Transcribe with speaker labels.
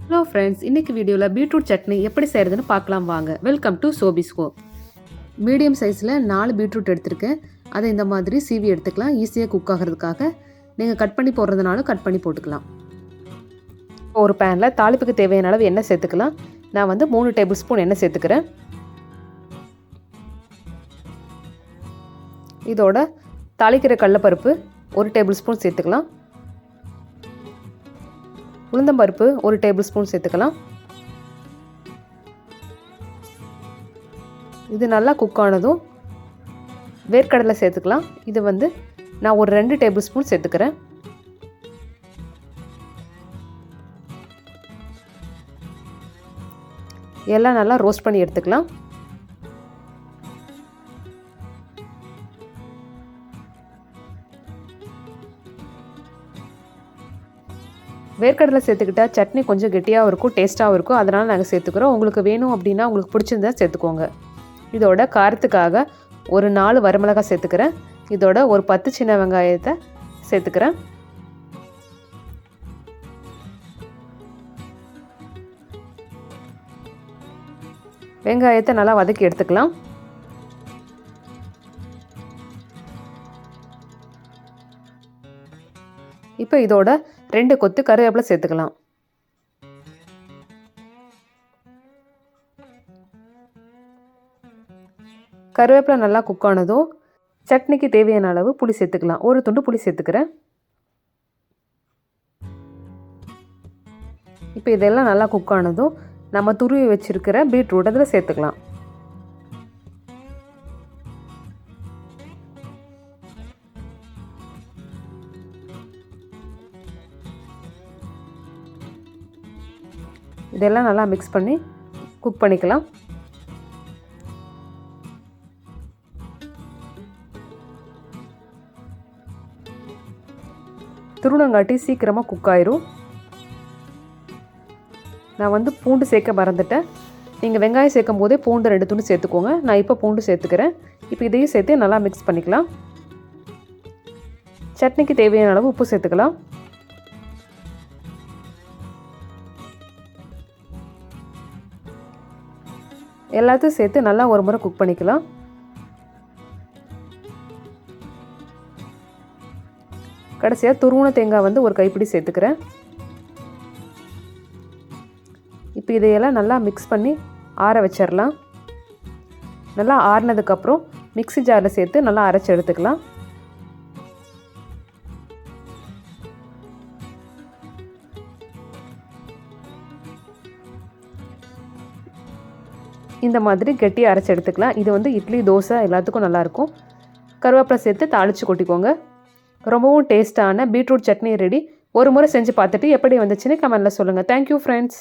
Speaker 1: Hello friends, இன்றைக்கி வீடியோவில் beetroot chutney எப்படி செய்கிறதுன்னு பார்க்கலாம் வாங்க. Welcome to சோபிஸ்கோ. மீடியம் சைஸில் 4 பீட்ரூட் எடுத்திருக்கேன். அதை இந்த மாதிரி சீவி எடுத்துக்கலாம், ஈஸியாக குக் ஆகிறதுக்காக. நீங்கள் கட் பண்ணி போடுறதுனாலும் கட் பண்ணி போட்டுக்கலாம். ஒரு பேனில் தாளிப்புக்கு தேவையான அளவு எண்ணெய் சேர்த்துக்கலாம். நான் 3 டேபிள் ஸ்பூன் எண்ணெய் சேர்த்துக்கிறேன். இதோட தாளிக்கிற கடலைப்பருப்பு 1 டேபிள் ஸ்பூன் சேர்த்துக்கலாம். உளுந்தம்பருப்பு 1 டேபிள் ஸ்பூன் சேர்த்துக்கலாம். இது நல்லா குக் ஆனதும் வேர்க்கடலை சேர்த்துக்கலாம். இது நான் ஒரு 2 டேபிள் ஸ்பூன் சேர்த்துக்கிறேன். எல்லாம் நல்லா ரோஸ்ட் பண்ணி எடுத்துக்கலாம். வேர்க்கடலை சேர்த்துக்கிட்டால் சட்னி கொஞ்சம் கெட்டியாகவும் இருக்கும், டேஸ்ட்டாகவும் இருக்கும். அதனால் நாங்கள் சேர்த்துக்கிறோம். உங்களுக்கு வேணும் அப்படின்னா உங்களுக்கு பிடிச்சிருந்தா சேர்த்துக்கோங்க. இதோட காரத்துக்காக ஒரு 4 வரமிளகாய் சேர்த்துக்கிறேன். இதோட ஒரு 10 சின்ன வெங்காயத்தை சேர்த்துக்கிறேன். வெங்காயத்தை நல்லா வதக்கி எடுத்துக்கலாம். இப்போ இதோட 2 கொத்து கருவேப்பிலை சேர்த்துக்கலாம். கருவேப்பிலை நல்லா குக் ஆனதும் சட்னிக்கு தேவையான அளவு புளி சேர்த்துக்கலாம். ஒரு துண்டு புளி சேர்த்துக்கிறேன். இப்போ இதெல்லாம் நல்லா குக் ஆனதும் நம்ம துருவி வச்சிருக்கிற பீட்ரூட் அதில் சேர்த்துக்கலாம். இதெல்லாம் நல்லா மிக்ஸ் பண்ணி குக் பண்ணிக்கலாம். துருவங்காட்டி சீக்கிரமாக குக் ஆயிரும். நான் பூண்டு சேர்க்க மறந்துட்டேன். நீங்கள் வெங்காயம் சேர்க்கும் போதே பூண்டு 2 துண்டு சேர்த்துக்கோங்க. நான் இப்போ பூண்டு சேர்த்துக்கிறேன். இப்போ இதையும் சேர்த்து நல்லா மிக்ஸ் பண்ணிக்கலாம். சட்னிக்கு தேவையான அளவு உப்பு சேர்த்துக்கலாம். எல்லாத்தையும் சேர்த்து நல்லா ஒரு முறை குக் பண்ணிக்கலாம். கடைசியாக துருவன தேங்காய் ஒரு கைப்பிடி சேர்த்துக்கிறேன். இப்போ இதையெல்லாம் நல்லா மிக்ஸ் பண்ணி ஆற வச்சிடலாம். நல்லா ஆறினதுக்கப்புறம் மிக்ஸி ஜாரில் சேர்த்து நல்லா அரைச்சி எடுத்துக்கலாம். இந்த மாதிரி கெட்டியாக அரைச்சி எடுத்துக்கலாம். இது இட்லி, தோசை எல்லாத்துக்கும் நல்லாயிருக்கும். கருவேப்பிலை சேர்த்து தாளித்து கொட்டிக்கோங்க. ரொம்பவும் டேஸ்ட்டான பீட்ரூட் சட்னி ரெடி. ஒரு முறை செஞ்சு பார்த்துட்டு எப்படி வந்துச்சுன்னு கமெண்ட்டில் சொல்லுங்கள். Thank you friends.